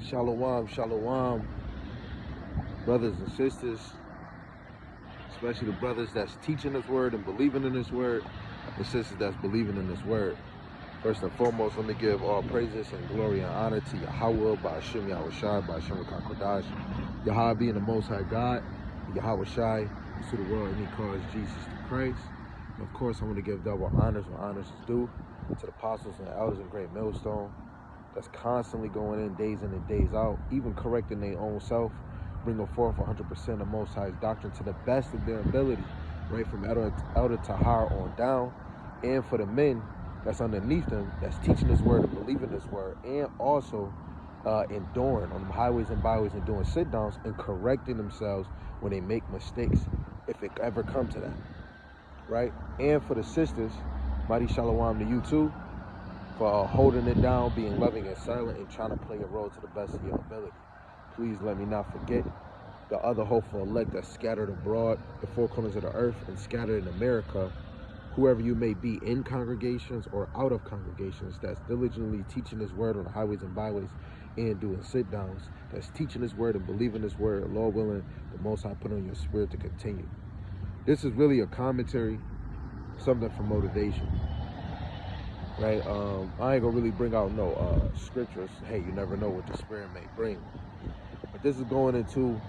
Shalom, shalom, brothers and sisters, especially the brothers that's teaching this word and believing in this word, the sisters that's believing in this word. First and foremost, let me give all praises and glory and honor to Yahweh, Ba'ashem Yahushai, Ba'ashem Kakodash, Yahweh being the Most High God, Yahweh Shai, to the world, and he calls Jesus the Christ. And of course, I want to give double honors when honors is due to the apostles and elders in Great Millstone that's constantly going in days in and days out, even correcting their own self, bringing forth 100% of Most High's doctrine to the best of their ability, right from Elder Tahar on down, and for the men that's underneath them, that's teaching this word and believing this word, and also enduring on the highways and byways and doing sit-downs and correcting themselves when they make mistakes, if it ever come to that, right? And for the sisters, mighty shalom to you too, for holding it down, being loving and silent, and trying to play your role to the best of your ability. Please let me not forget the other hopeful elect that's scattered abroad, the four corners of the earth, and scattered in America, whoever you may be in congregations or out of congregations, that's diligently teaching this word on the highways and byways and doing sit-downs, that's teaching this word and believing this word, Lord willing, the Most High put on your spirit to continue. This is really a commentary, something for motivation. Right, I ain't gonna really bring out no scriptures. Hey, you never know what the spirit may bring. But this is going into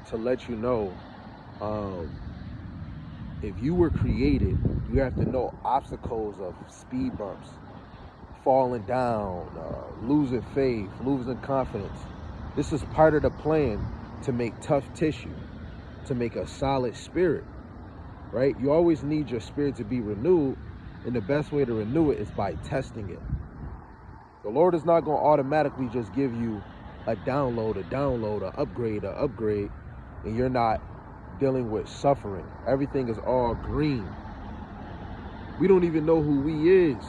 to let you know, if you were created, you have to know obstacles of speed bumps, falling down, losing faith, losing confidence. This is part of the plan to make tough tissue, to make a solid spirit. Right, you always need your spirit to be renewed. And the best way to renew it is by testing it. The Lord is not going to automatically just give you a download, an upgrade, and you're not dealing with suffering. Everything is all green. We don't even know who we is,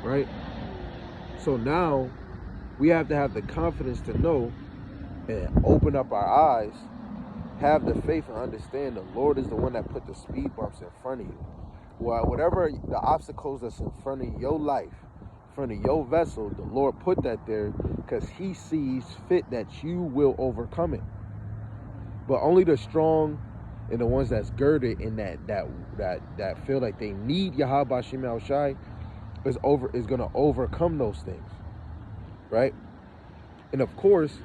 right? So now we have to have the confidence to know and open up our eyes, have the faith and understand the Lord is the one that put the speed bumps in front of you. Well, whatever the obstacles that's in front of your life, in front of your vessel, the Lord put that there because he sees fit that you will overcome it. But only the strong and the ones that's girded in that feel like they need Yahweh Ba'ashem Yahushai is going to overcome those things, right? And of course,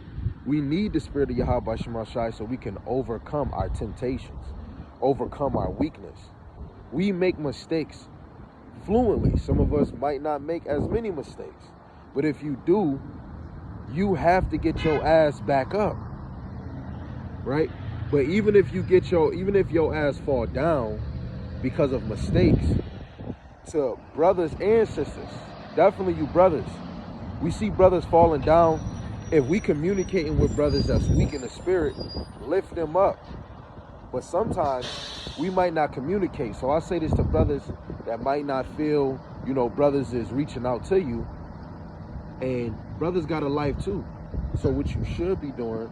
we need the spirit of Yahweh Ba'ashem Yahushai so we can overcome our temptations, overcome our weakness. We make mistakes fluently. Some of us might not make as many mistakes. But if you do, you have to get your ass back up. Right? But even if your ass fall down because of mistakes, to brothers and sisters, definitely you brothers, we see brothers falling down. If we communicating with brothers that's weak in the spirit, lift them up. But sometimes we might not communicate. So I say this to brothers that might not feel, brothers is reaching out to you. And brothers got a life too. So what you should be doing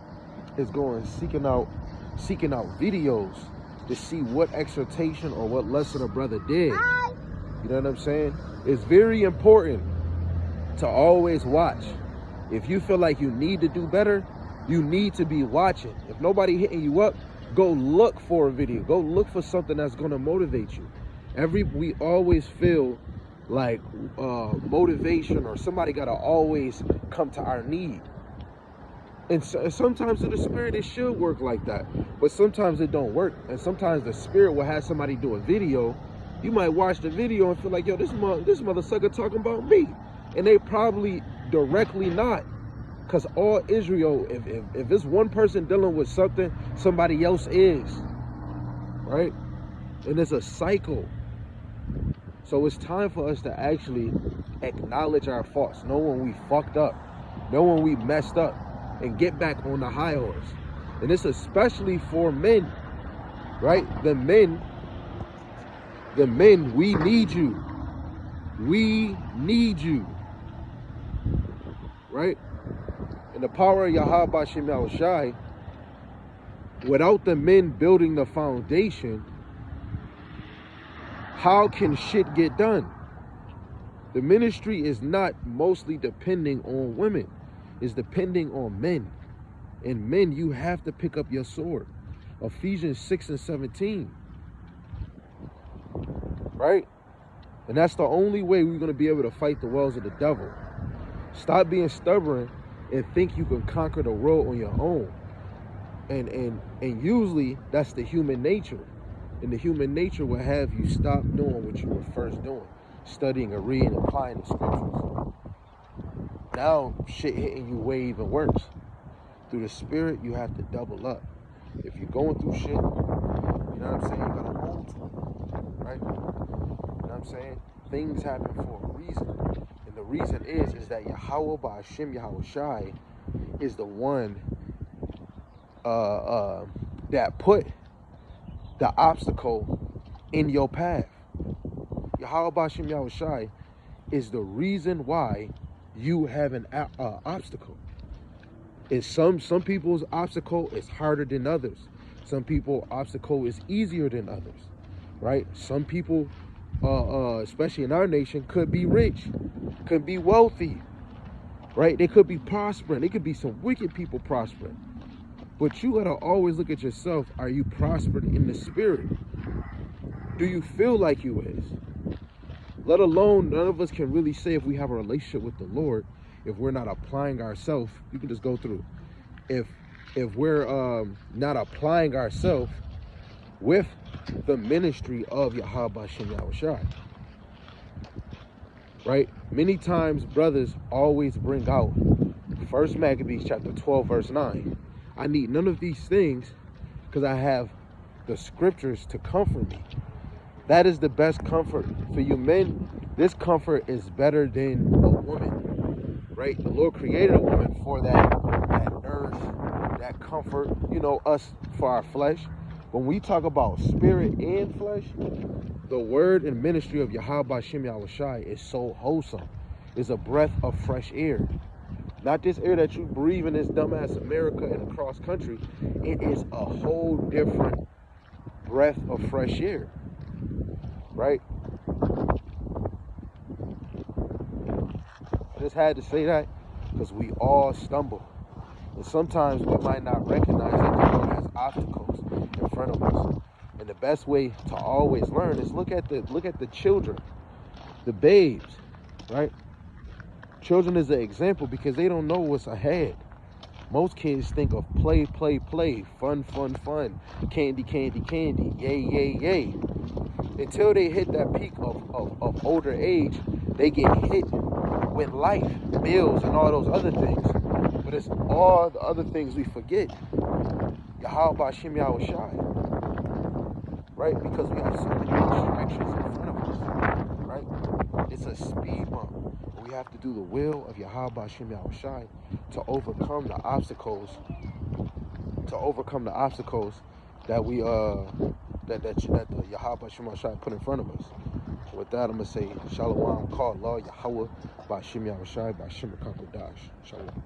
is seeking out videos to see what exhortation or what lesson a brother did. You know what I'm saying? It's very important to always watch. If you feel like you need to do better, you need to be watching. If nobody hitting you up, go look for a video. Go look for something that's going to motivate you. We always feel like motivation or somebody got to always come to our need. And sometimes in the spirit, it should work like that. But sometimes it don't work. And sometimes the spirit will have somebody do a video. You might watch the video and feel like, yo, this mother sucker talking about me. And they probably directly not. Because all Israel, if it's one person dealing with something, somebody else is, right? And it's a cycle. So it's time for us to actually acknowledge our faults, know when we fucked up, know when we messed up, and get back on the high horse. And it's especially for men, right? The men, we need you. We need you, right? And the power of Yahweh Ba'ashem Yahushai, without the men building the foundation, how can shit get done? The ministry is not mostly depending on women. is depending on men. And men, you have to pick up your sword. Ephesians 6:17. Right? And that's the only way we're going to be able to fight the wells of the devil. Stop being stubborn and think you can conquer the world on your own. And usually that's the human nature. And the human nature will have you stop doing what you were first doing. Studying and reading and applying the scriptures. Now shit hitting you way even worse. Through the spirit, you have to double up. If you're going through shit, you know what I'm saying, you gotta hold to it. Right? You know what I'm saying? Things happen for a reason. And the reason is that Yahweh Ba'Hashem Yahweh Shai is the one that put the obstacle in your path. Yahweh Ba'Hashem Yahweh Shai is the reason why you have an obstacle. And some people's obstacle is harder than others. Some people's obstacle is easier than others, right? Some people, especially in our nation, could be rich, could be wealthy, right? They could be prospering. They could be some wicked people prospering. But you gotta always look at yourself. Are you prospering in the spirit? Do you feel like you is? Let alone, none of us can really say if we have a relationship with the Lord, if we're not applying ourselves. You can just go through. If we're not applying ourselves with the ministry of Yahweh Ba'Hashem Yahweh Shai. Right? Many times brothers always bring out 1 Maccabees chapter 12 verse 9. I need none of these things because I have the scriptures to comfort me. That is the best comfort for you men. This comfort is better than a woman, right? The Lord created a woman for that nourish, that comfort, you know, us for our flesh. When we talk about spirit and flesh, the word and ministry of Yahweh Ba'Hashem Yahweh Shai is so wholesome. It's a breath of fresh air. Not this air that you breathe in this dumbass America and across country. It is a whole different breath of fresh air. Right? I just had to say that because we all stumble. And sometimes we might not recognize that the Lord has obstacles in front of us. And the best way to always learn is look at the children, the babes, right? Children is an example because they don't know what's ahead. Most kids think of play, play, play, fun, fun, fun, candy, candy, candy, yay, yay, yay. Until they hit that peak of older age, they get hit with life, bills, and all those other things. But it's all the other things we forget. Yahweh Ba'Hashem Yahweh Shai. Right? Because we have so many distractions in front of us. Right? It's a speed bump. We have to do the will of Yahweh Ba'Hashem Yahweh Shai to overcome the obstacles. That we that the Yahweh Ba'Hashem Yahweh Shai put in front of us. With that, I'm gonna say Shalom, call Allah Yahweh Ba'Hashem Yahweh Shai Ba'Hashem Dash. Shalom.